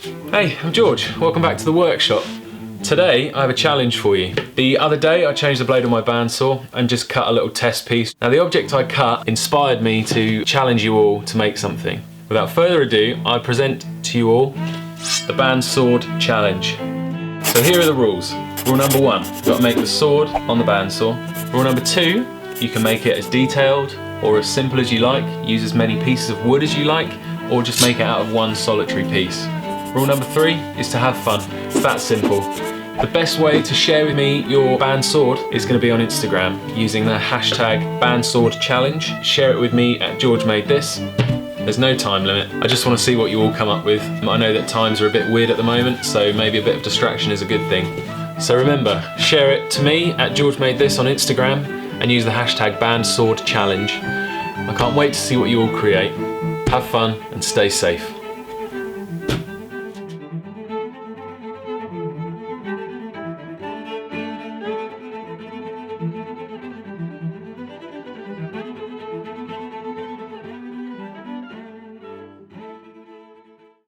Hey, I'm George. Welcome back to the workshop. Today I have a challenge for you. The other day I changed the blade on my bandsaw and just cut a little test piece. Now the object I cut inspired me to challenge you all to make something. Without further ado, I present to you all the band sword challenge. So here are the rules. Rule number 1, you've got to make the sword on the bandsaw. Rule number 2, you can make it as detailed or as simple as you like, use as many pieces of wood as you like, or just make it out of one solitary piece. Rule number 3 is to have fun. It's that simple. The best way to share with me your band sword is going to be on Instagram using the hashtag #BandSwordChallenge. Share it with me at GeorgeMadeThis. There's no time limit. I just want to see what you all come up with. I know that times are a bit weird at the moment, so maybe a bit of distraction is a good thing. So remember, share it to me at GeorgeMadeThis on Instagram and use the hashtag #BandSwordChallenge. I can't wait to see what you all create. Have fun and stay safe.